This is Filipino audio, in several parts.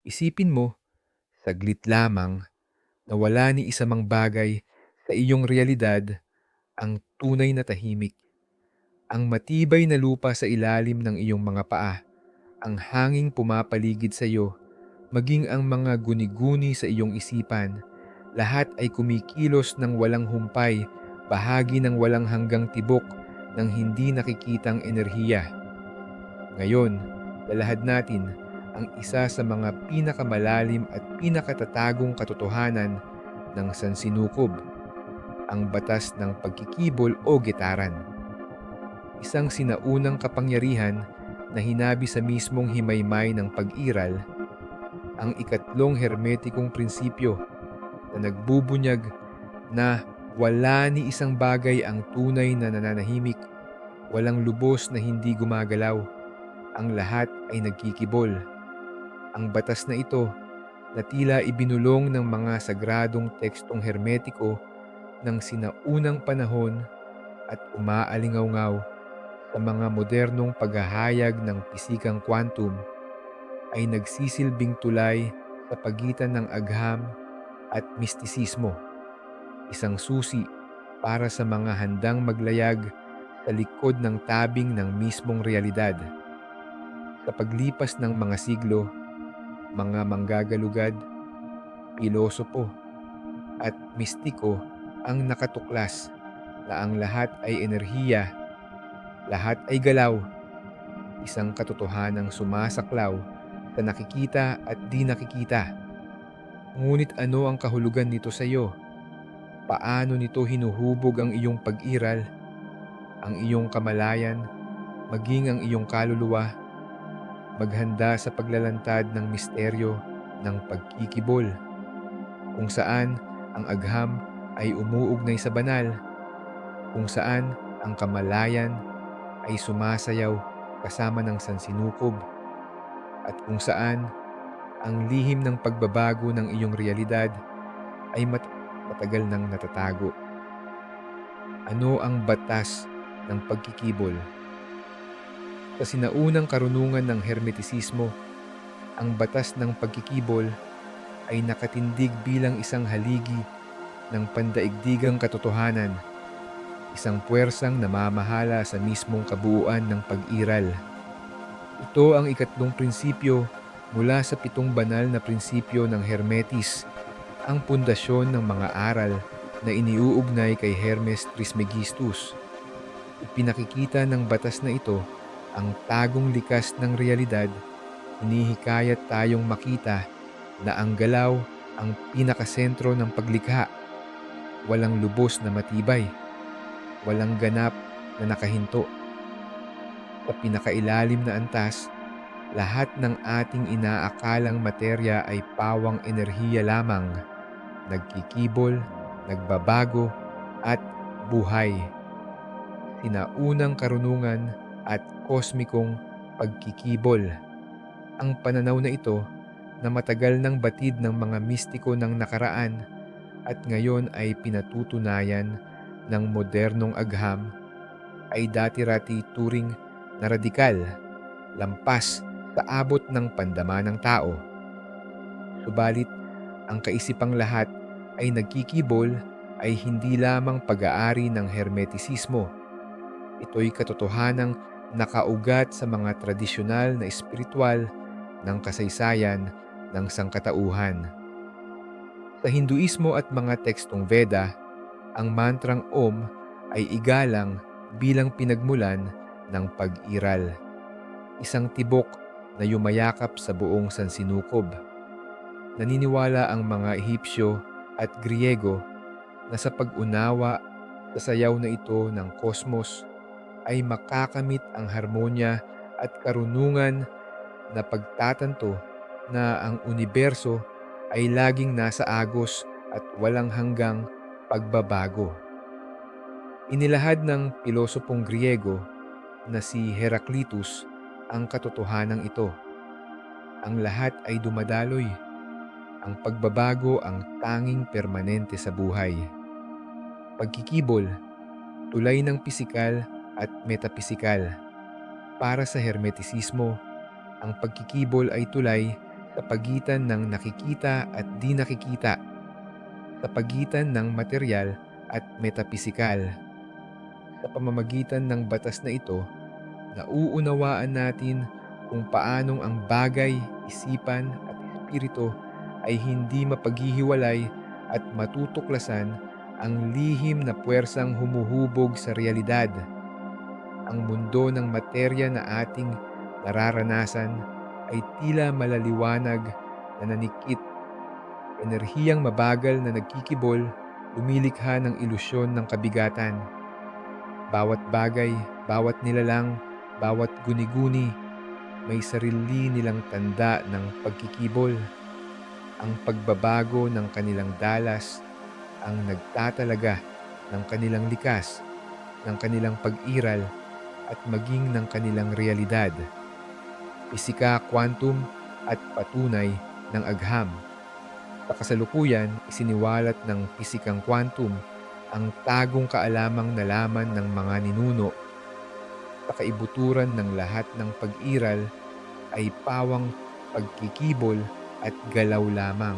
Isipin mo, saglit lamang, na wala ni isa mang bagay sa iyong realidad ang tunay na tahimik. Ang matibay na lupa sa ilalim ng iyong mga paa, ang hanging pumapaligid sa iyo, maging ang mga guni-guni sa iyong isipan, lahat ay kumikilos ng walang humpay, bahagi ng walang hanggang tibok ng hindi nakikitang enerhiya. Ngayon, lalahad natin ang isa sa mga pinakamalalim at pinakatatagong katotohanan ng sansinukob, ang batas ng pagkikibol o getaran. Isang sinaunang kapangyarihan na hinabi sa mismong himaymay ng pag-iral, ang ikatlong hermetikong prinsipyo na nagbubunyag na wala ni isang bagay ang tunay na nananahimik, walang lubos na hindi gumagalaw, ang lahat ay nagkikibol. Ang batas na ito na tila ibinulong ng mga sagradong tekstong hermetiko ng sinaunang panahon at umaalingaw-ngaw sa mga modernong paghahayag ng pisikang quantum, ay nagsisilbing tulay sa pagitan ng agham at mistisismo, isang susi para sa mga handang maglayag sa likod ng tabing ng mismong realidad. Sa paglipas ng mga siglo, mga manggagalugad, pilosopo at mistiko ang nakatuklas na ang lahat ay enerhiya, lahat ay galaw, isang katotohanang sumasaklaw sa nakikita at di nakikita. Ngunit ano ang kahulugan nito sa iyo? Paano nito hinuhubog ang iyong pag-iral, ang iyong kamalayan, maging ang iyong kaluluwa? Maghanda sa paglalantad ng misteryo ng pagkikibol, kung saan ang agham ay umuugnay sa banal, kung saan ang kamalayan ay sumasayaw kasama ng sansinukob, at kung saan ang lihim ng pagbabago ng iyong realidad ay matagal nang natatago. Ano ang batas ng pagkikibol? Sa sinaunang karunungan ng hermetisismo, ang batas ng pagkikibol ay nakatindig bilang isang haligi ng pandaigdigang katotohanan, isang puwersang namamahala sa mismong kabuuan ng pag-iral. Ito ang ikatlong prinsipyo mula sa 7 banal na prinsipyo ng Hermetis, ang pundasyon ng mga aral na iniuugnay kay Hermes Trismegistus. Ipinakikita ng batas na ito ang tagong likas ng realidad, hinihikayat tayong makita na ang galaw ang pinakasentro ng paglikha, walang lubos na matibay, walang ganap na nakahinto. Sa pinakailalim na antas, lahat ng ating inaakalang materya ay pawang enerhiya lamang, nagkikibol, nagbabago, at buhay. Sinaunang karunungan at kosmikong pagkikibol. Ang pananaw na ito na matagal nang batid ng mga mistiko ng nakaraan at ngayon ay pinatutunayan ng modernong agham, ay dati-rati turing na radikal, lampas sa abot ng pandama ng tao. Subalit, ang kaisipang lahat ay nagkikibol ay hindi lamang pag-aari ng hermetisismo. Ito'y katotohanang nakaugat sa mga tradisyonal na espiritual ng kasaysayan ng sangkatauhan. Sa Hinduismo at mga tekstong Veda, ang mantrang Om ay igalang bilang pinagmulan ng pag-iral, isang tibok na yumayakap sa buong sansinukob. Naniniwala ang mga Ehipsyo at Griego na sa pag-unawa sa sayaw na ito ng kosmos ay makakamit ang harmonya at karunungan na pagtatanto na ang universo ay laging nasa agos at walang hanggang pagbabago. Inilahad ng pilosopong Griego na si Heraclitus ang katotohanan ito. Ang lahat ay dumadaloy. Ang pagbabago ang tanging permanente sa buhay. Pagkikibol, tulay ng pisikal at metapisikal. Para sa hermetisismo, ang pagkikibol ay tulay sa pagitan ng nakikita at di nakikita, sa pagitan ng materyal at metapisikal. Sa pamamagitan ng batas na ito, nauunawaan natin kung paanong ang bagay, isipan at espiritu ay hindi mapaghihiwalay at matutuklasan ang lihim na puwersang humuhubog sa realidad. Ang mundo ng materya na ating nararanasan ay tila malaliwanag na nanikit, enerhiyang mabagal na nagkikibol, lumilikha ng ilusyon ng kabigatan. Bawat bagay, bawat nilalang, bawat guni-guni, may sarili nilang tanda ng pagkikibol. Ang pagbabago ng kanilang dalas ang nagtatalaga ng kanilang likas, ng kanilang pag-iral at maging ng kanilang realidad. Pisika, quantum at patunay ng agham. Sa kasalukuyan, isiniwalat ng pisikang quantum ang tagong kaalamang nalaman ng mga ninuno. Sa kaibuturan ng lahat ng pag-iral ay pawang pagkikibol at galaw lamang.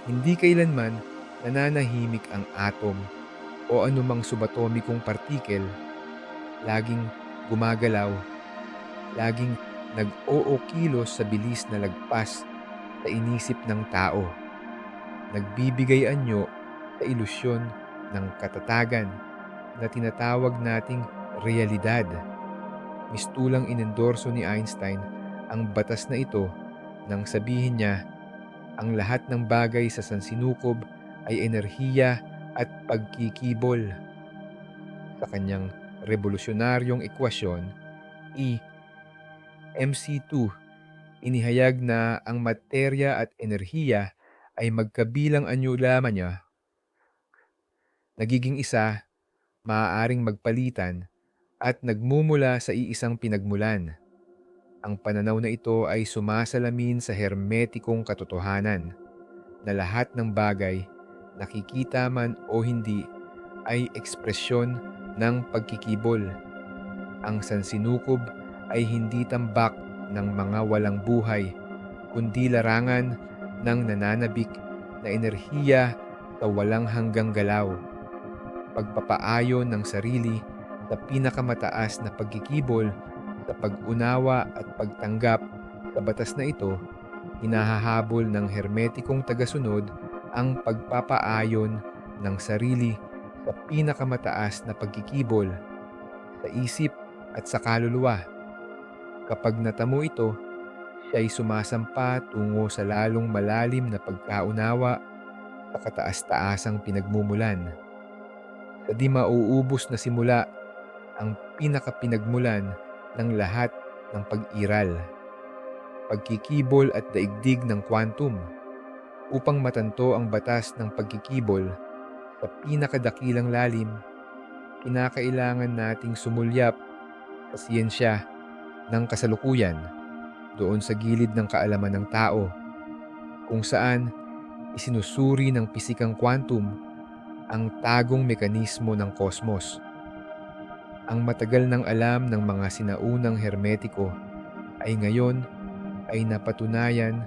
Hindi kailanman nananahimik ang atom o anumang subatomikong partikel. Laging gumagalaw, laging nag-ookilos sa bilis na lagpas sa inisip ng tao. Nagbibigay anyo sa ilusyon ng katatagan na tinatawag nating realidad. Mistulang inendorso ni Einstein ang batas na ito nang sabihin niya, ang lahat ng bagay sa sansinukob ay enerhiya at pagkikibol. Sa kanyang revolusyonaryong ekwasyon, E MC2, inihayag na ang materya at enerhiya ay magkabilang anyo lamang niya, nagiging isa, maaaring magpalitan, at nagmumula sa iisang pinagmulan. Ang pananaw na ito ay sumasalamin sa hermetikong katotohanan na lahat ng bagay, nakikita man o hindi, ay ekspresyon ng pagkikibol. Ang sansinukob ay hindi tambak ng mga walang buhay, kundi larangan ng nananabik na enerhiya sa walang hanggang galaw. Pagpapaayon ng sarili sa pinakamataas na pagkikibol sa pag-unawa at pagtanggap sa batas na ito, hinahahabol ng hermetikong tagasunod ang pagpapaayon ng sarili sa pinakamataas na pagkikibol sa isip at sa kaluluwa. Kapag natamo ito, siya ay sumasampa tungo sa lalong malalim na pagkaunawa sa kataas-taasang pinagmumulan. Sa di mauubos na simula, ang pinakapinagmulan ng lahat ng pag-iral, pagkikibol at daigdig ng quantum. Upang matanto ang batas ng pagkikibol sa pinakadakilang lalim, kinakailangan nating sumulyap sa siyensya ng kasalukuyan, doon sa gilid ng kaalaman ng tao, kung saan isinusuri ng pisikang quantum ang tagong mekanismo ng kosmos. Ang matagal ng alam ng mga sinaunang hermetiko ay ngayon ay napatunayan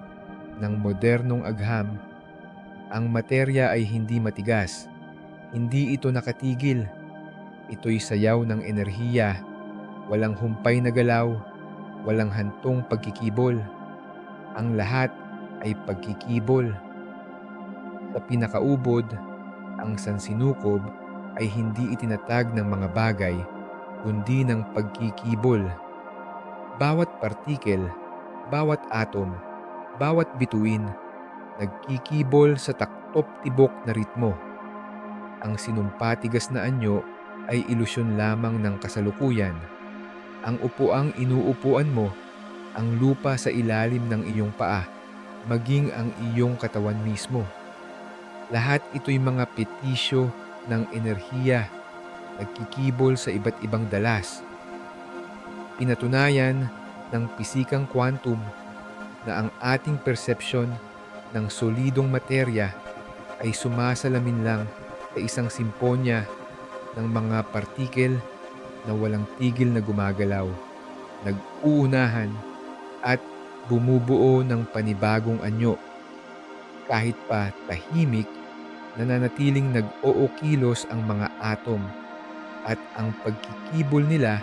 ng modernong agham. Ang materya ay hindi matigas, hindi ito nakatigil. Ito'y sayaw ng enerhiya, walang humpay na galaw, walang hantong pagkikibol. Ang lahat ay pagkikibol. Sa pinakaubod, ang sansinukob ay hindi itinatag ng mga bagay, kundi ng pagkikibol. Bawat partikel, bawat atom, bawat bituin, nagkikibol sa taktop-tibok na ritmo. Ang sinumpatigas na anyo ay ilusyon lamang ng kasalukuyan. Ang upuang inuupuan mo, ang lupa sa ilalim ng iyong paa, maging ang iyong katawan mismo. Lahat ito'y mga petisyo ng enerhiya, nagkikibol sa iba't ibang dalas. Pinatunayan ng pisikang quantum na ang ating persepsyon ng solidong materya ay sumasalamin lang sa isang simponya ng mga partikel na walang tigil na gumagalaw, nag-uunahan at bumubuo ng panibagong anyo. Kahit pa tahimik, nananatiling nag-ookilos ang mga atom at ang pagkikibol nila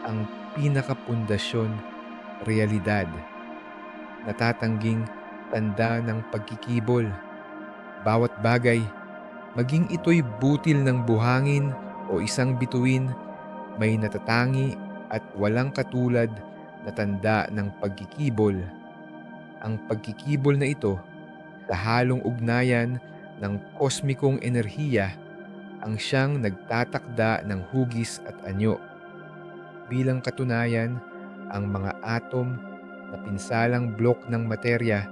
ang pinakapundasyon, realidad. Natatangging tanda ng pagkikibol. Bawat bagay, maging ito'y butil ng buhangin o isang bituin, may natatangi at walang katulad na tanda ng pagkikibol. Ang pagkikibol na ito sa halong ugnayan ng kosmikong enerhiya ang siyang nagtatakda ng hugis at anyo. Bilang katunayan, ang mga atom na pinsalang blok ng materya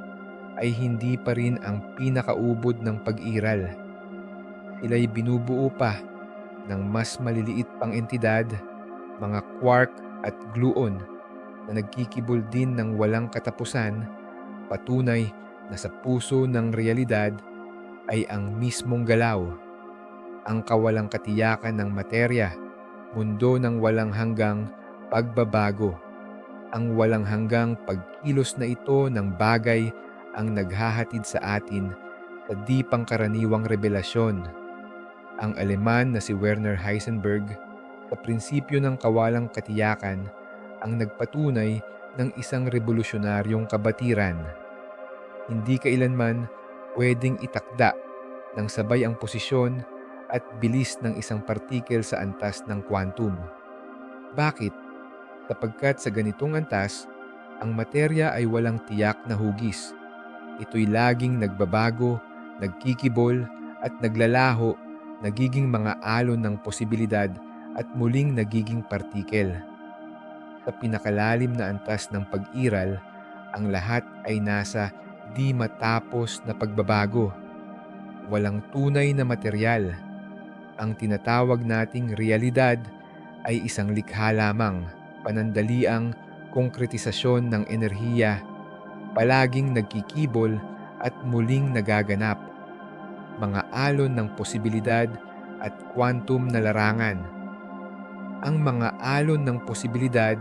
ay hindi pa rin ang pinakaubod ng pag-iral. Sila'y binubuo pa ng mas maliliit pang entidad, mga quark at gluon na nagkikibol din ng walang katapusan, patunay na sa puso ng realidad ay ang mismong galaw, ang kawalang katiyakan ng materya, mundo ng walang hanggang pagbabago. Ang walang hanggang pagkilos na ito ng bagay ang naghahatid sa atin sa di pangkaraniwang revelasyon. Ang Aleman na si Werner Heisenberg, sa prinsipyo ng kawalang katiyakan, ang nagpatunay ng isang revolusyonaryong kabatiran. Hindi kailanman pwedeng itakda ng sabay ang posisyon at bilis ng isang partikel sa antas ng quantum. Bakit? Sapagkat sa ganitong antas, ang materya ay walang tiyak na hugis. Ito'y laging nagbabago, nagkikibol at naglalaho, nagiging mga alon ng posibilidad at muling nagiging partikel. Sa pinakalalim na antas ng pag-iral, ang lahat ay nasa di matapos na pagbabago. Walang tunay na materyal. Ang tinatawag nating realidad ay isang likha lamang, panandaliang konkretisasyon ng enerhiya, palaging nagkikibol at muling nagaganap. Mga alon ng posibilidad at quantum na larangan. Ang mga alon ng posibilidad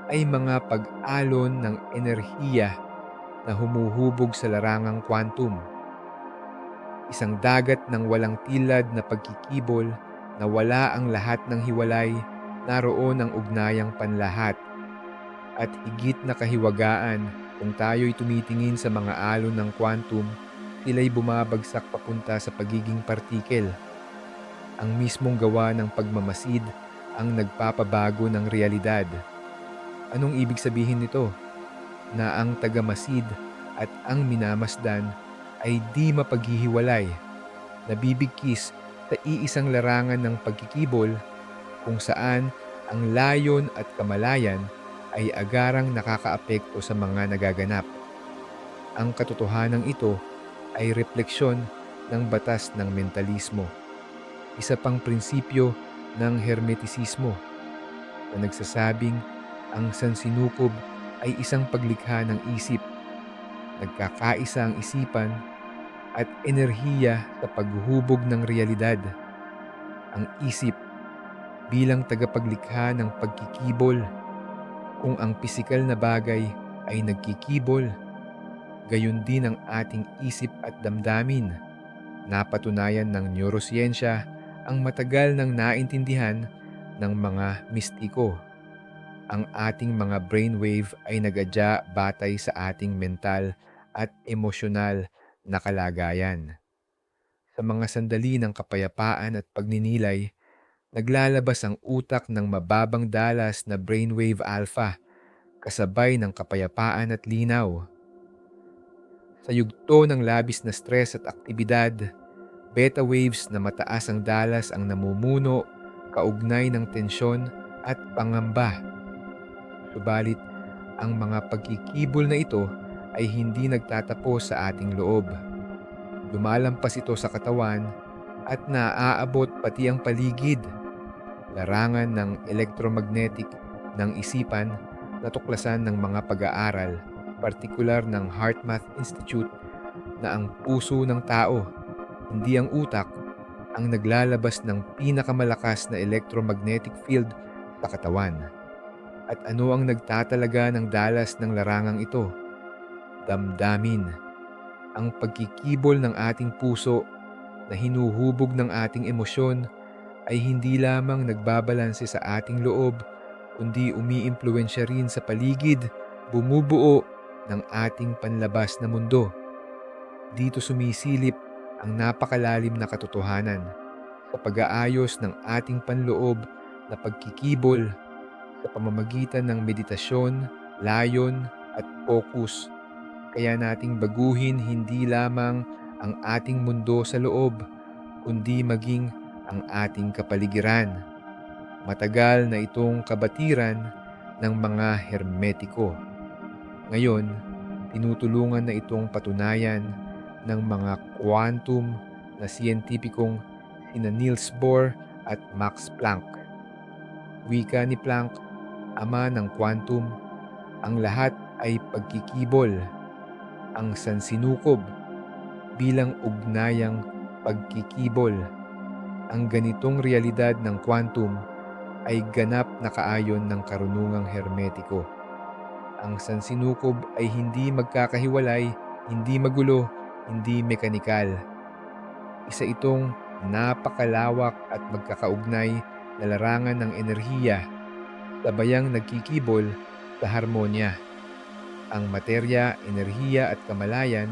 ay mga pag-alon ng enerhiya na humuhubog sa larangang quantum. Isang dagat ng walang tilad na pagkikibol na wala ang lahat ng hiwalay, naroon ang ugnayang panlahat. At higit na kahiwagaan, kung tayo'y tumitingin sa mga alon ng quantum, sila'y bumabagsak papunta sa pagiging partikel. Ang mismong gawa ng pagmamasid ang nagpapabago ng realidad. Anong ibig sabihin nito? Na ang tagamasid at ang minamasdan ay di mapaghihiwalay, nabibigkis sa iisang larangan ng pagkikibol kung saan ang layon at kamalayan ay agarang nakakaapekto sa mga nagaganap. Ang katotohanan ito ay refleksyon ng batas ng mentalismo, isa pang prinsipyo ng hermetisismo na nagsasabing ang sansinukob ay isang paglikha ng isip. Nagkakaisa ang isipan at enerhiya sa paghuhubog ng realidad. Ang isip bilang tagapaglikha ng pagkikibol. Kung ang pisikal na bagay ay nagkikibol, gayon din ang ating isip at damdamin. Napatunayan ng neurosiyensya ang matagal nang naintindihan ng mga mistiko. Ang ating mga brainwave ay nagadya batay sa ating mental at emosyonal na kalagayan. Sa mga sandali ng kapayapaan at pagninilay, naglalabas ang utak ng mababang dalas na brainwave alpha, kasabay ng kapayapaan at linaw. Sa yugto ng labis na stress at aktibidad, beta waves na mataas ang dalas ang namumuno, kaugnay ng tensyon at pangamba. Subalit, ang mga pagkikibol na ito ay hindi nagtatapos sa ating loob. Lumalampas ito sa katawan at naaabot pati ang paligid. Larangan ng electromagnetic ng isipan na tuklasan ng mga pag-aaral, partikular ng HeartMath Institute, na ang puso ng tao, hindi ang utak, ang naglalabas ng pinakamalakas na electromagnetic field sa katawan. At ano ang nagtatalaga ng dalas ng larangang ito? Damdamin, ang pagkikibol ng ating puso na hinuhubog ng ating emosyon ay hindi lamang nagbabalanse sa ating loob, kundi umiimpluwensya rin sa paligid, bumubuo ng ating panlabas na mundo. Dito sumisilip ang napakalalim na katotohanan sa pag-aayos ng ating panloob na pagkikibol sa pamamagitan ng meditasyon, layon at focus. Kaya nating baguhin hindi lamang ang ating mundo sa loob, kundi maging ang ating kapaligiran. Matagal na itong kabatiran ng mga hermetiko. Ngayon, tinutulungan na itong patunayan ng mga quantum na siyentipikong sina Niels Bohr at Max Planck. Wika ni Planck, ama ng quantum, ang lahat ay pagkikibol, ang sansinukob bilang ugnayang pagkikibol. Ang ganitong realidad ng quantum ay ganap na kaayon ng karunungang hermetiko. Ang sansinukob ay hindi magkakahiwalay, hindi magulo, hindi mekanikal. Isa itong napakalawak at magkakaugnay na larangan ng enerhiya, sabayang nagkikibol sa harmonya. Ang materya, enerhiya at kamalayan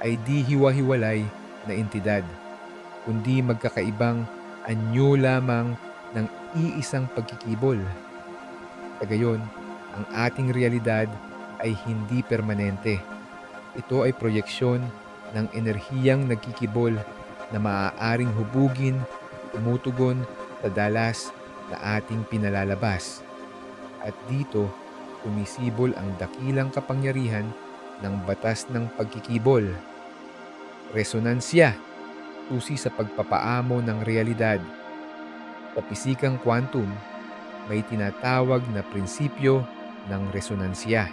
ay di hiwa-hiwalay na entidad, kundi magkakaibang anyo lamang ng iisang pagkikibol. Sa gayon, ang ating realidad ay hindi permanente. Ito ay proyeksyon ng enerhiyang nagkikibol na maaaring hubugin, tumutugon sa dalas na ating pinalalabas. At dito, sumisibol ang dakilang kapangyarihan ng batas ng pagkikibol. Resonansya, susi sa pagpapaamo ng realidad. Sa pisikang quantum, may tinatawag na prinsipyo ng resonansya.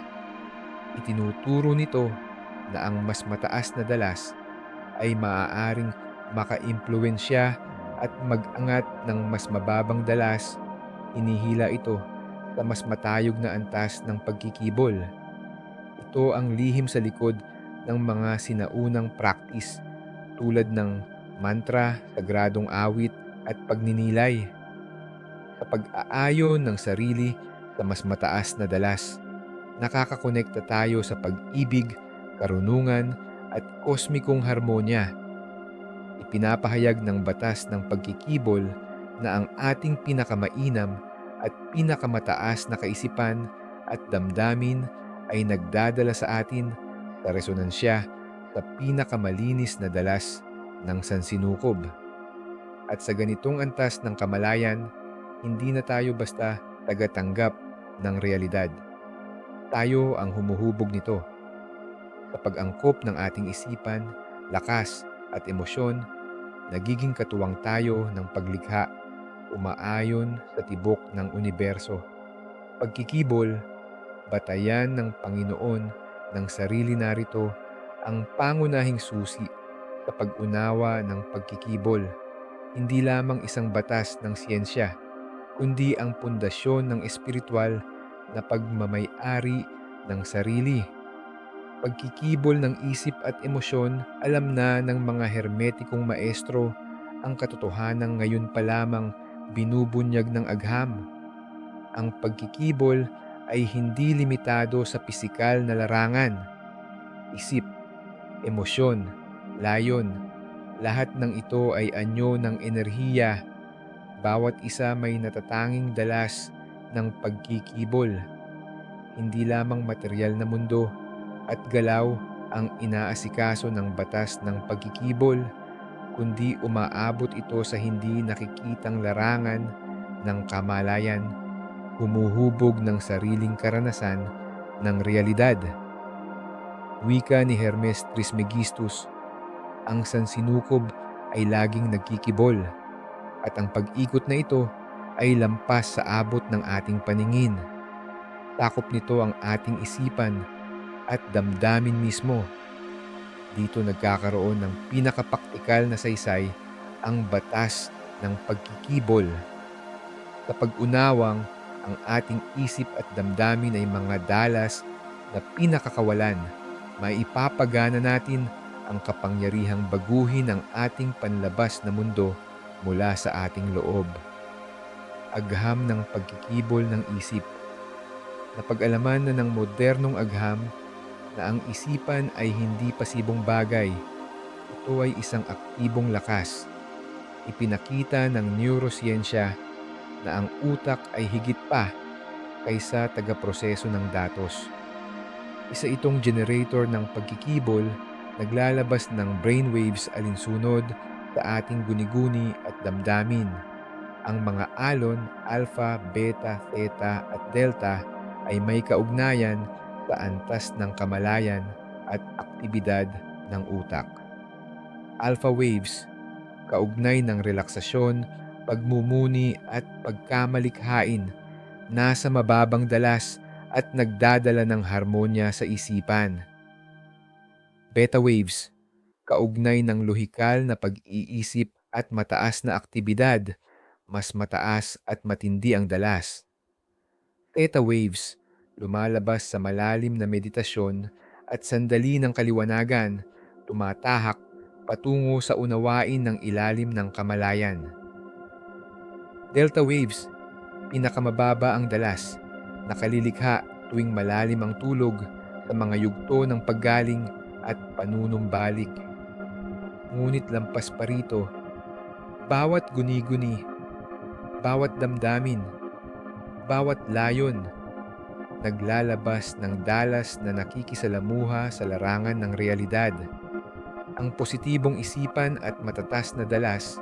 Itinuturo nito na ang mas mataas na dalas ay maaaring makaimpluwensya at mag-angat ng mas mababang dalas. Hinihila ito sa mas matayog na antas ng pagkikibol. Ito ang lihim sa likod ng mga sinaunang practice tulad ng mantra, sagradong awit at pagninilay. Sa pag-aayon ng sarili sa mas mataas na dalas, nakakakonekta tayo sa pag-ibig, karunungan at kosmikong harmonya. Ipinapahayag ng batas ng pagkikibol na ang ating pinakamainam at pinakamataas na kaisipan at damdamin ay nagdadala sa atin sa resonansya sa pinakamalinis na dalas ng sansinukob. At sa ganitong antas ng kamalayan, hindi na tayo basta tagatanggap ng realidad. Tayo ang humuhubog nito. Sa pag-angkop ng ating isipan, lakas at emosyon, nagiging katuwang tayo ng paglikha, umaayon sa tibok ng universo. Pagkikibol, batayan ng Panginoon ng sarili narito ang pangunahing susi sa pag-unawa ng pagkikibol. Hindi lamang isang batas ng siyensya, kundi ang pundasyon ng espiritual na pagmamay-ari ng sarili. Pagkikibol ng isip at emosyon, alam na ng mga hermetikong maestro ang katotohanan ngayon pa lamang binubunyag ng agham. Ang pagkikibol ay hindi limitado sa pisikal na larangan. Isip, emosyon, layon, lahat ng ito ay anyo ng enerhiya. Bawat isa may natatanging dalas ng pagkikibol. Hindi lamang material na mundo at galaw ang inaasikaso ng batas ng pagkikibol, kundi umaabot ito sa hindi nakikitang larangan ng kamalayan, humuhubog ng sariling karanasan ng realidad. Wika ni Hermes Trismegistus, ang sansinukob ay laging nagkikibol at ang pag-ikot na ito ay lampas sa abot ng ating paningin. Takop nito ang ating isipan at damdamin mismo. Dito nagkakaroon ng pinakapraktikal na saysay ang batas ng pagkikibol. Sa pag-unawang Ang ating isip at damdamin ay mga dalas na pinakakawalan. Maipapagana natin ang kapangyarihang baguhin ang ating panlabas na mundo mula sa ating loob. Agham ng pagkikibol ng isip. Napag-alaman na ng modernong agham na ang isipan ay hindi pasibong bagay. Ito ay isang aktibong lakas. Ipinakita ng neurosiyensya na ang utak ay higit pa kaysa taga-proseso ng datos. Isa itong generator ng pagkikibol, naglalabas ng brainwaves alinsunod sa ating guni-guni at damdamin. Ang mga alon, alpha, beta, theta at delta ay may kaugnayan sa antas ng kamalayan at aktibidad ng utak. Alpha waves, kaugnay ng relaksasyon, pagmumuni at pagkamalikhain, nasa mababang dalas at nagdadala ng harmonya sa isipan. Beta waves, kaugnay ng lohikal na pag-iisip at mataas na aktibidad, mas mataas at matindi ang dalas. Theta waves, lumalabas sa malalim na meditasyon at sandali ng kaliwanagan, tumatahak patungo sa unawain ng ilalim ng kamalayan. Delta waves, pinakamababa ang dalas, nakalilikha tuwing malalim ang tulog sa mga yugto ng paggaling at panunumbalik. Ngunit lampas pa rito, bawat guni-guni, bawat damdamin, bawat layon, naglalabas ng dalas na nakikisalamuha sa larangan ng realidad. Ang positibong isipan at matatas na dalas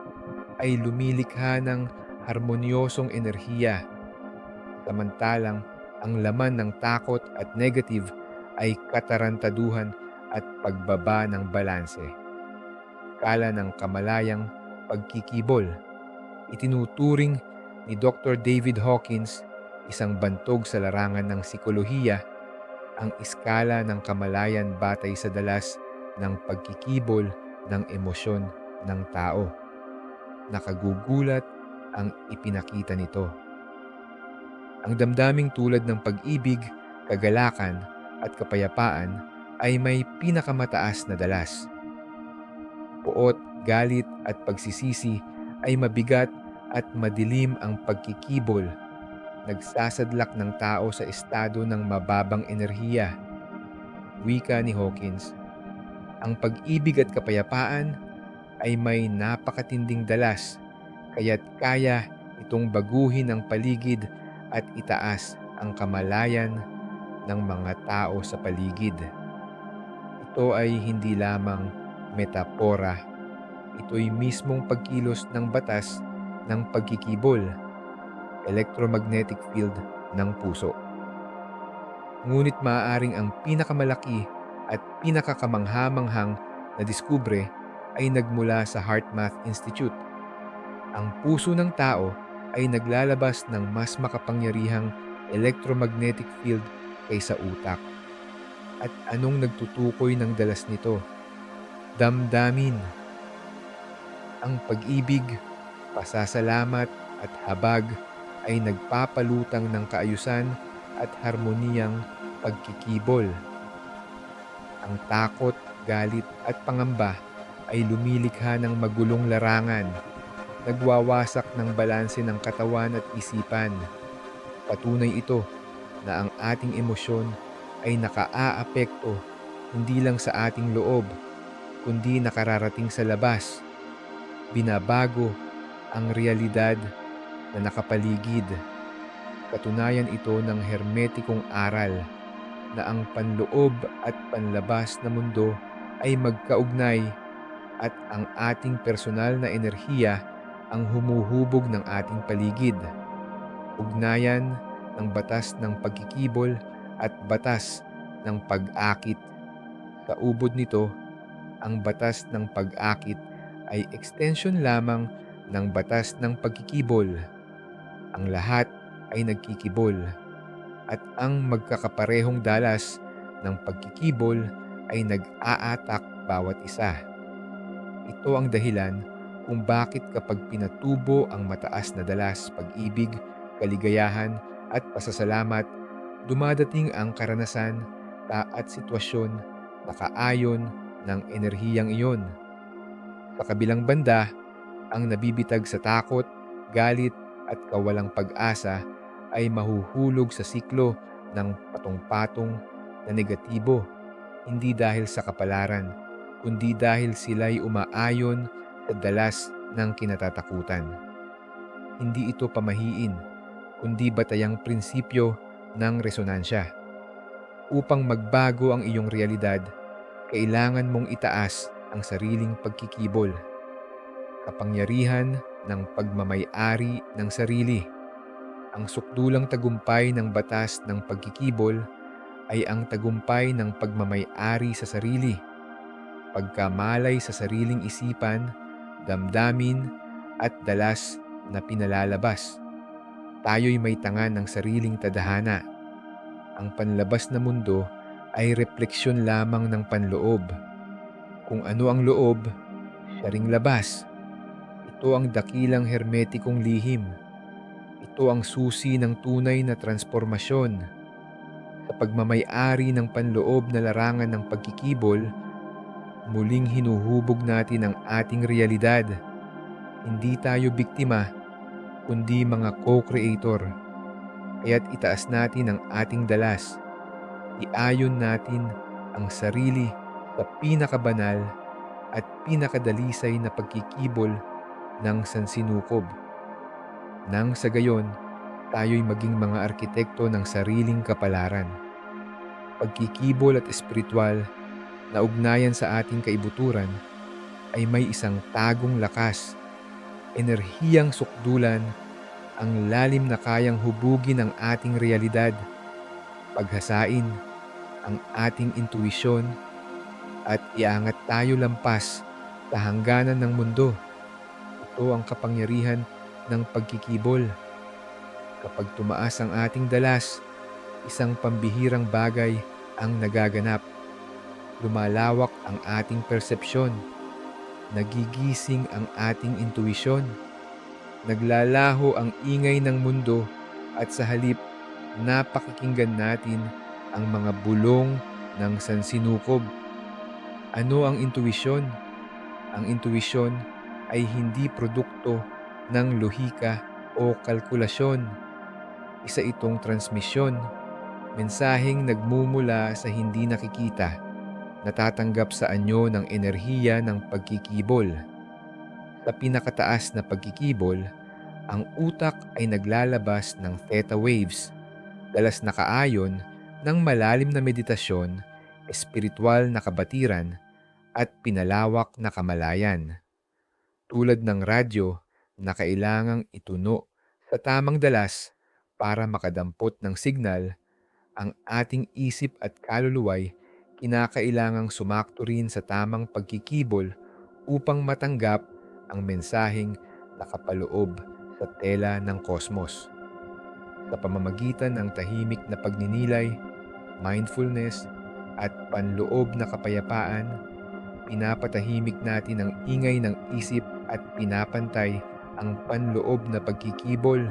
ay lumilikha ng harmonyosong enerhiya, samantalang ang laman ng takot at negative ay katarantaduhan at pagbaba ng balanse. Kala ng kamalayang pagkikibol, itinuturing ni Dr. David Hawkins, isang bantog sa larangan ng psikolohiya, ang iskala ng kamalayan batay sa dalas ng pagkikibol ng emosyon ng tao. Nakagugulat ang ipinakita nito. Ang damdaming tulad ng pag-ibig, kagalakan at kapayapaan ay may pinakamataas na dalas. Poot, galit at pagsisisi ay mabigat at madilim ang pagkikibol. Nagsasadlak ng tao sa estado ng mababang enerhiya. Wika ni Hawkins, ang pag-ibig at kapayapaan ay may napakatinding dalas, kaya't kaya itong baguhin ang paligid at itaas ang kamalayan ng mga tao sa paligid. Ito ay hindi lamang metapora. Ito'y mismong pagkilos ng batas ng pagkikibol, electromagnetic field ng puso. Ngunit maaaring ang pinakamalaki at pinakakamangha-manghang na diskubre ay nagmula sa HeartMath Institute. Ang puso ng tao ay naglalabas ng mas makapangyarihang electromagnetic field kaysa utak. At anong nagtutukoy ng dalas nito? Damdamin. Ang pag-ibig, pasasalamat at habag ay nagpapalutang ng kaayusan at harmoniyang pagkikibol. Ang takot, galit at pangamba ay lumilikha ng magulong larangan, nagwawasak ng balanse ng katawan at isipan. Patunay ito na ang ating emosyon ay nakaaapekto hindi lang sa ating loob, kundi nakararating sa labas. Binabago ang realidad na nakapaligid. Katunayan ito ng hermetikong aral na ang panloob at panlabas na mundo ay magkaugnay at ang ating personal na enerhiya ang humuhubog ng ating paligid. Ugnayan ng batas ng pagkikibol at batas ng pag-akit. Sa ubod nito, ang batas ng pag-akit ay extension lamang ng batas ng pagkikibol. Ang lahat ay nagkikibol at ang magkakaparehong dalas ng pagkikibol ay nag-aatak bawat isa. Ito ang dahilan kung bakit kapag pinatubo ang mataas na dalas, pag-ibig, kaligayahan at pasasalamat, dumadating ang karanasan at sitwasyon na kaayon ng enerhiyang iyon. Sa kabilang banda, ang nabibitag sa takot, galit at kawalang pag-asa ay mahuhulog sa siklo ng patong-patong na negatibo, hindi dahil sa kapalaran, kundi dahil sila'y umaayon sa dalas ng kinatatakutan. Hindi ito pamahiin, kundi batayang prinsipyo ng resonansya. Upang magbago ang iyong realidad, kailangan mong itaas ang sariling pagkikibol, kapangyarihan ng pagmamay-ari ng sarili. Ang sukdulang tagumpay ng batas ng pagkikibol ay ang tagumpay ng pagmamay-ari sa sarili, pagkamalay sa sariling isipan, damdamin at dalas na pinalalabas. Tayo'y may tanga ng sariling tadhana. Ang panlabas na mundo ay refleksyon lamang ng panloob. Kung ano ang loob, siya ring labas. Ito ang dakilang hermetikong lihim. Ito ang susi ng tunay na transformasyon. Sa pagmamay-ari ng panloob na larangan ng pagkikibol, muling hinuhubog natin ang ating realidad. Hindi tayo biktima, kundi mga co-creator. Kaya't itaas natin ang ating dalas. Iayon natin ang sarili sa pinakabanal at pinakadalisay na pagkikibol ng sansinukob. Nang sa gayon, tayo'y maging mga arkitekto ng sariling kapalaran. Pagkikibol at espiritual na ugnayan sa ating kaibuturan ay may isang tagong lakas, enerhiyang sukdulan, ang lalim na kayang hubugin ang ating realidad, paghasain ang ating intuisyon at iangat tayo lampas sa hangganan ng mundo. Ito ang kapangyarihan ng pagkikibol. Kapag tumaas ang ating dalas, isang pambihirang bagay ang nagaganap. Lumalawak ang ating persepsyon, nagigising ang ating intuisyon, naglalaho ang ingay ng mundo at sa halip napakikinggan natin ang mga bulong ng sansinukob. Ano ang intuisyon? Ang intuisyon ay hindi produkto ng lohika o kalkulasyon. Isa itong transmisyon, mensaheng nagmumula sa hindi nakikita, natatanggap sa anyo ng enerhiya ng pagkikibol. Sa pinakataas na pagkikibol, ang utak ay naglalabas ng theta waves, dalas na kaayon ng malalim na meditasyon, espiritual na kabatiran, at pinalawak na kamalayan. Tulad ng radyo na kailangang ituno sa tamang dalas para makadampot ng signal, ang ating isip at kaluluway kinakailangang sumakto rin sa tamang pagkikibol upang matanggap ang mensaheng nakapaloob sa tela ng kosmos. Sa pamamagitan ng tahimik na pagninilay, mindfulness, at panloob na kapayapaan, pinapatahimik natin ang ingay ng isip at pinapantay ang panloob na pagkikibol.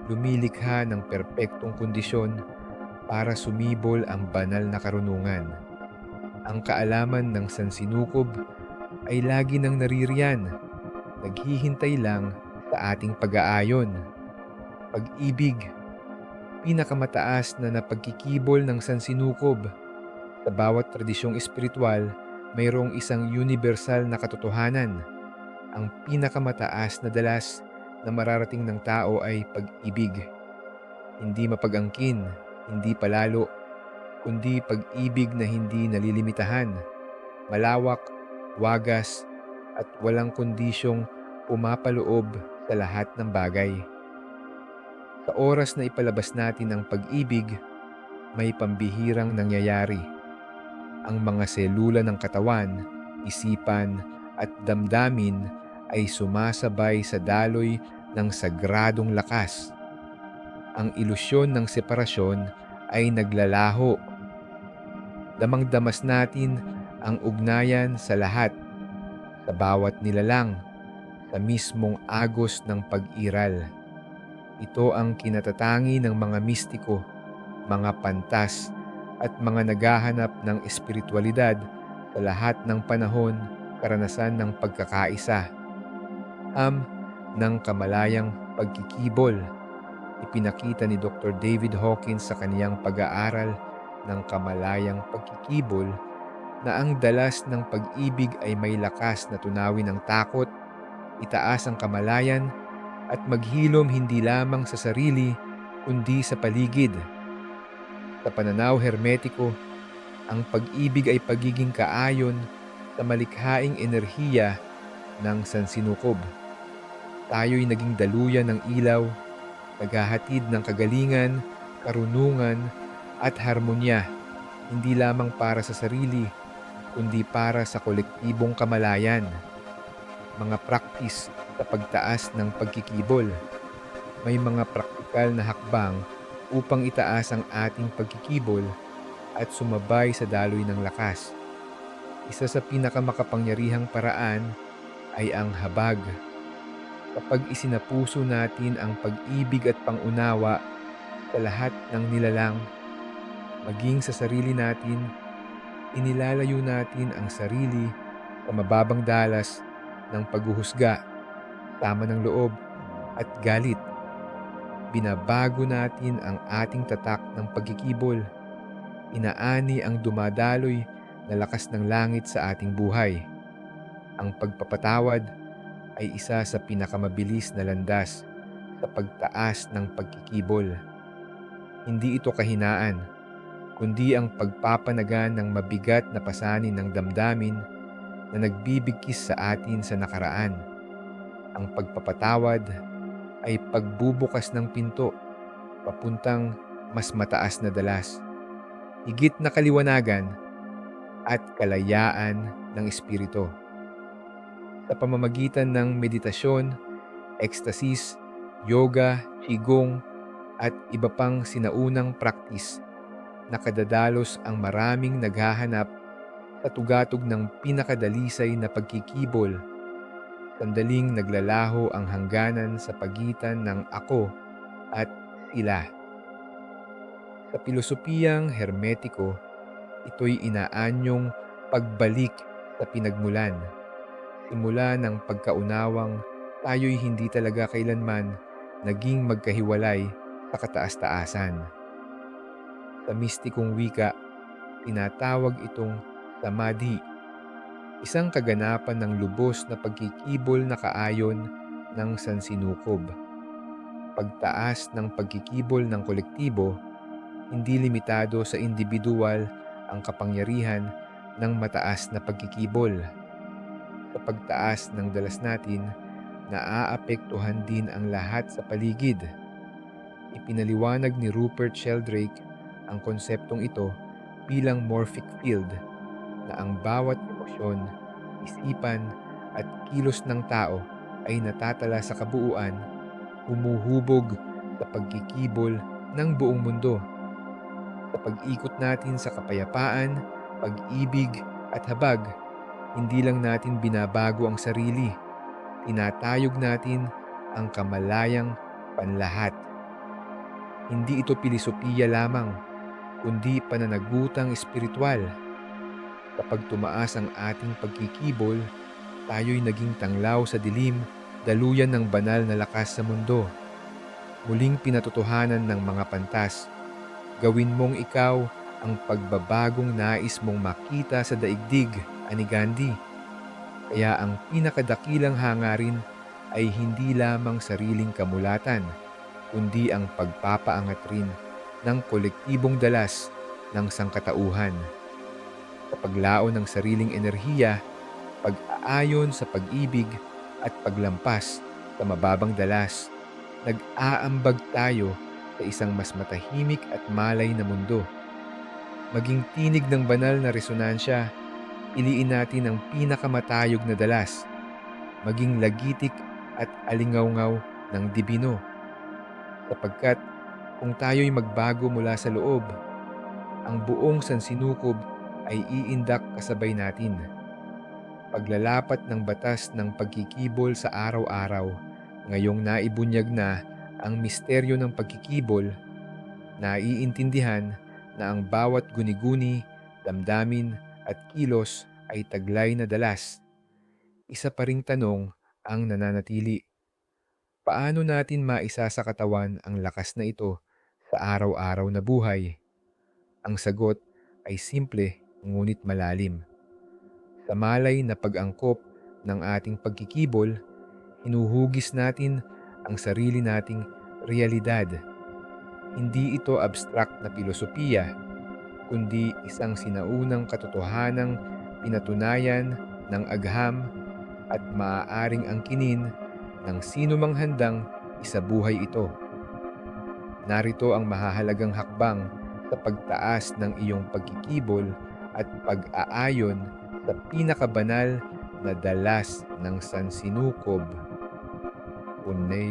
Lumilikha ng perpektong kondisyon para sumibol ang banal na karunungan. Ang kaalaman ng sansinukob ay lagi nang naririyan, naghihintay lang sa ating pag-aayon. Pag-ibig, pinakamataas na napagkikibol ng sansinukob. Sa bawat tradisyong espiritual, mayroong isang universal na katotohanan. Ang pinakamataas na dalas na mararating ng tao ay pag-ibig. Hindi mapag-angkin, hindi palalo, kundi pag-ibig na hindi nalilimitahan, malawak, wagas, at walang kondisyong pumapaloob sa lahat ng bagay. Sa oras na ipalabas natin ang pag-ibig, may pambihirang nangyayari. Ang mga selula ng katawan, isipan, at damdamin ay sumasabay sa daloy ng sagradong lakas. Ang ilusyon ng separasyon ay naglalaho. Damang-damas natin ang ugnayan sa lahat, sa bawat nilalang, sa mismong agos ng pag-iral. Ito ang kinatatangi ng mga mistiko, mga pantas, at mga naghahanap ng espiritualidad sa lahat ng panahon, karanasan ng pagkakaisa, ng kamalayang pagkikibol. Ipinakita ni Dr. David Hawkins sa kaniyang pag-aaral ng kamalayang pagkikibol na ang dalas ng pag-ibig ay may lakas na tunawin ang takot, itaas ang kamalayan, at maghilom hindi lamang sa sarili kundi sa paligid. Sa pananaw hermetiko, ang pag-ibig ay pagiging kaayon sa malikhaing enerhiya ng sansinukob. Tayo'y naging daluyan ng ilaw, naghahatid ng kagalingan, karunungan, at harmonya, hindi lamang para sa sarili, kundi para sa kolektibong kamalayan. Mga praktis sa pagtaas ng pagkikibol. May mga praktikal na hakbang upang itaas ang ating pagkikibol at sumabay sa daloy ng lakas. Isa sa pinakamakapangyarihang paraan ay ang habag. Kapag isinapuso natin ang pag-ibig at pangunawa sa lahat ng nilalang, maging sa sarili natin, inilalayo natin ang sarili sa mababang dalas ng paghuhusga, tama ng loob, at galit. Binabago natin ang ating tatak ng pagkikibol. Inaani ang dumadaloy na lakas ng langit sa ating buhay. Ang pagpapatawad ay isa sa pinakamabilis na landas sa pagtaas ng pagkikibol. Hindi ito kahinaan, kundi ang pagpapanagan ng mabigat na pasanin ng damdamin na nagbibigkis sa atin sa nakaraan. Ang pagpapatawad ay pagbubukas ng pinto papuntang mas mataas na dalas, higit na kaliwanagan at kalayaan ng espiritu. Sa pamamagitan ng meditasyon, ecstasis, yoga, qigong, at iba pang sinaunang praktis, nakadadalos ang maraming naghahanap sa tugatog ng pinakadalisay na pagkikibol. Sandaling naglalaho ang hangganan sa pagitan ng ako at sila. Sa pilosopiyang hermetiko, ito'y inaanyong pagbalik sa pinagmulan. Simula ng pagkaunawang tayo'y hindi talaga kailanman naging magkahiwalay sa kataas-taasan. Sa mistikong wika, tinatawag itong samadhi, isang kaganapan ng lubos na pagkikibol na kaayon ng sansinukob. Pagtaas ng pagkikibol ng kolektibo, hindi limitado sa individual ang kapangyarihan ng mataas na pagkikibol. Sa pagtaas ng dalas natin, naaapektuhan din ang lahat sa paligid. Ipinaliwanag ni Rupert Sheldrake ang konseptong ito bilang morphic field, na ang bawat emosyon, isipan at kilos ng tao ay natatala sa kabuuan, humuhubog sa pagkikibol ng buong mundo. Sa pag-ikot natin sa kapayapaan, pag-ibig at habag, hindi lang natin binabago ang sarili, tinatayog natin ang kamalayang panlahat. Hindi ito pilosopiya lamang, kundi pananagutang espiritual. Kapag tumaas ang ating pagkikibol, tayo'y naging tanglaw sa dilim, daluyan ng banal na lakas sa mundo. Muling pinatotohanan ng mga pantas, gawin mong ikaw ang pagbabagong nais mong makita sa daigdig, ani Gandhi. Kaya ang pinakadakilang hangarin ay hindi lamang sariling kamulatan, kundi ang pagpapaangat rin ng kolektibong dalas ng sangkatauhan. Sa paglaon ng sariling enerhiya, pag-aayon sa pag-ibig at paglampas sa mababang dalas, nag-aambag tayo sa isang mas matahimik at malay na mundo. Maging tinig ng banal na resonansya, piliin natin ang pinakamatayog na dalas, maging lagitik at alingawngaw ng dibino. Sapagkat kung tayo'y magbago mula sa loob, ang buong sansinukob ay iindak kasabay natin. Paglalapat ng batas ng pagkikibol sa araw-araw, ngayong naibunyag na Ang misteryo ng pagkikibol, naiintindihan na ang bawat guni-guni, damdamin at kilos ay taglay na dalas. Isa pa ring tanong ang nananatili: paano natin maisasakatawan ang lakas na ito sa araw-araw na buhay? Ang sagot ay simple ngunit malalim. Sa malay na pag-angkop ng ating pagkikibol, hinuhugis natin ang sarili nating realidad. Hindi ito abstract na filosofiya, kundi isang sinaunang katotohanang pinatunayan ng agham at maaaring angkinin ng sino mang handang isabuhay ito. Narito ang mahahalagang hakbang sa pagtaas ng iyong pagkikibol at pag-aayon sa pinakabanal na dalas ng sansinukob. Unay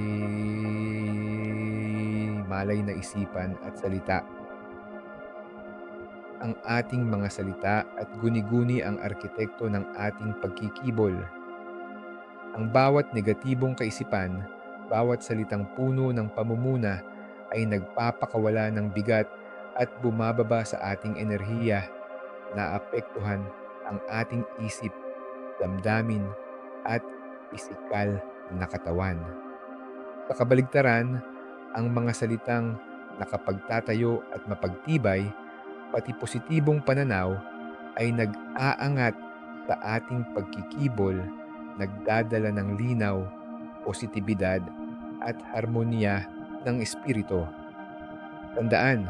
malay na isipan at salita. Ang ating mga salita at guni-guni ang arkitekto ng ating pagkikibol. Ang bawat negatibong kaisipan, bawat salitang puno ng pamumuna ay nagpapakawala ng bigat at bumababa sa ating enerhiya, na apektuhan ang ating isip, damdamin at pisikal na katawan. Sa kabaligtaran, ang mga salitang nakapagtatayo at mapagtibay, pati positibong pananaw, ay nag-aangat sa ating pagkikibol, nagdadala ng linaw, positibidad at harmonya ng espiritu. Tandaan,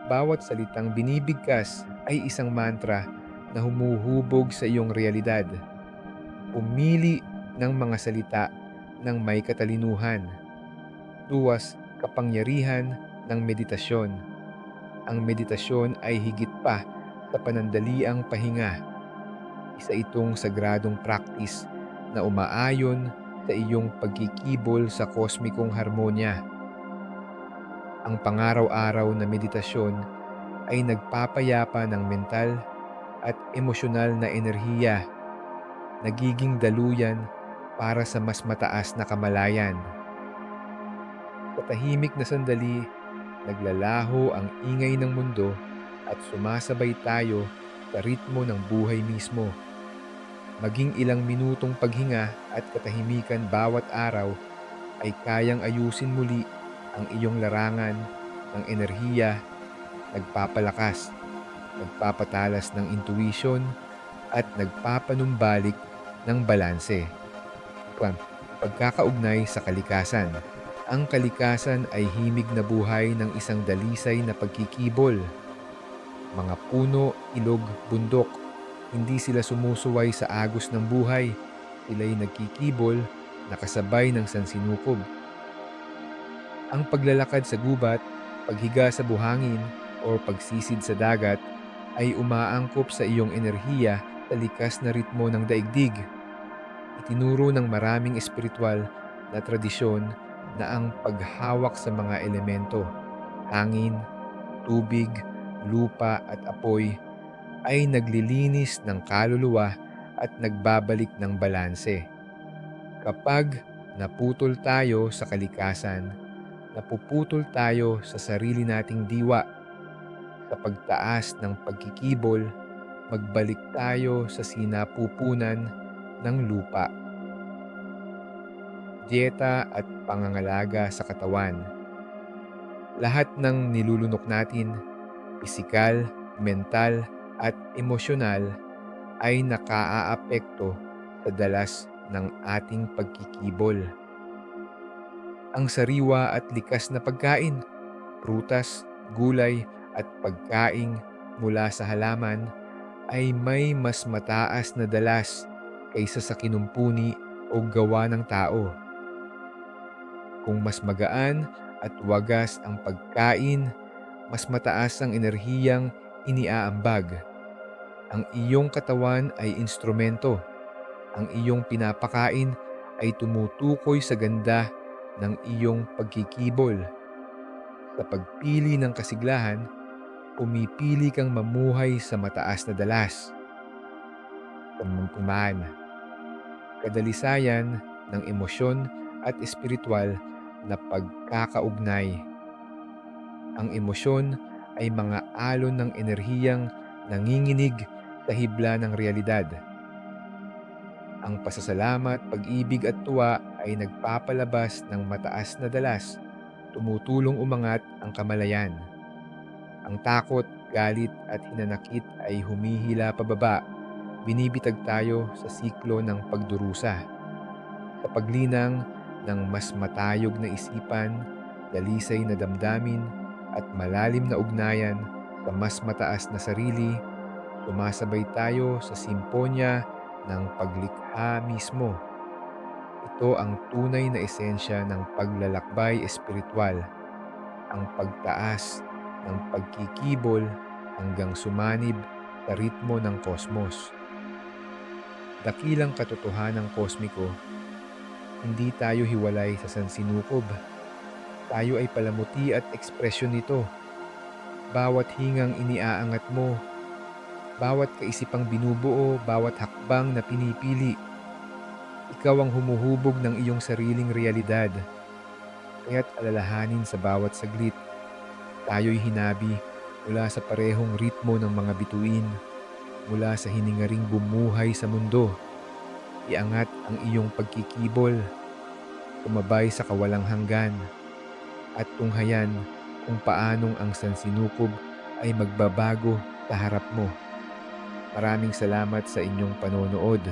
bawat salitang binibigkas ay isang mantra na humuhubog sa iyong realidad. Pumili ng mga salita ng may katalinuhan. Luwas kapangyarihan ng meditasyon. Ang meditasyon ay higit pa sa panandaliang pahinga. Isa itong sagradong practice na umaayon sa iyong pagkikibol sa kosmikong harmonya. Ang pangaraw-araw na meditasyon ay nagpapayapa ng mental at emosyonal na enerhiya, nagiging daluyan para sa mas mataas na kamalayan. Sa tahimik na sandali, naglalaho ang ingay ng mundo at sumasabay tayo sa ritmo ng buhay mismo. Maging ilang minutong paghinga at katahimikan bawat araw ay kayang ayusin muli ang iyong larangan ng enerhiya, nagpapalakas, nagpapatalas ng intuition at nagpapanumbalik ng balanse. Pagkakaugnay sa kalikasan. Ang kalikasan ay himig na buhay ng isang dalisay na pagkikibol. Mga puno, ilog, bundok, hindi sila sumusuway sa agos ng buhay. Sila'y nagkikibol, nakasabay ng sansinukob. Ang paglalakad sa gubat, paghiga sa buhangin, o pagsisid sa dagat ay umaangkop sa iyong enerhiya sa likas na ritmo ng daigdig. Itinuro ng maraming espiritual na tradisyon na ang paghawak sa mga elemento, hangin, tubig, lupa at apoy ay naglilinis ng kaluluwa at nagbabalik ng balanse. Kapag naputol tayo sa kalikasan, napuputol tayo sa sarili nating diwa. Sa pagtaas ng pagkikibol, magbalik tayo sa sinapupunan ng lupa. Dieta at pangangalaga sa katawan. Lahat ng nilulunok natin, pisikal, mental at emosyonal, ay nakaaapekto sa dalas ng ating pagkikibol. Ang sariwa at likas na pagkain, prutas, gulay at pagkain mula sa halaman ay may mas mataas na dalas kaysa sa kinumpuni o gawa ng tao. Kung mas magaan at wagas ang pagkain, mas mataas ang enerhiyang iniaambag. Ang iyong katawan ay instrumento. Ang iyong pinapakain ay tumutukoy sa ganda ng iyong pagkikibol. Sa pagpili ng kasiglahan, pumipili kang mamuhay sa mataas na dalas. Kadalisayan ng emosyon at espiritual na pagkakaugnay. Ang emosyon ay mga alon ng enerhiyang nanginginig sa hibla ng realidad. Ang pasasalamat, pag-ibig at tuwa ay nagpapalabas ng mataas na dalas, tumutulong umangat ang kamalayan. Ang takot, galit at hinanakit ay humihila pababa, binibitag tayo sa siklo ng pagdurusa. Sa paglinang ng mas matayog na isipan, dalisay na damdamin at malalim na ugnayan sa mas mataas na sarili, sumasabay tayo sa simponya ng paglikha mismo. Ito ang tunay na esensya ng paglalakbay espiritual, ang pagtaas ng pagkikibol hanggang sumanib sa ritmo ng kosmos. Dakilang katotohanang kosmiko, hindi tayo hiwalay sa sansinukob. Tayo ay palamuti at ekspresyon nito. Bawat hingang iniaangat mo, bawat kaisipang binubuo, bawat hakbang na pinipili, ikaw ang humuhubog ng iyong sariling realidad. Kaya't alalahanin sa bawat saglit, tayo'y hinabi mula sa parehong ritmo ng mga bituin, mula sa hiningaring bumuhay sa mundo. Iangat ang iyong pagkikibol, tumabay sa kawalang hanggan, at tunghayan kung paanong ang sansinukob ay magbabago sa harap mo. Maraming salamat sa inyong panonood.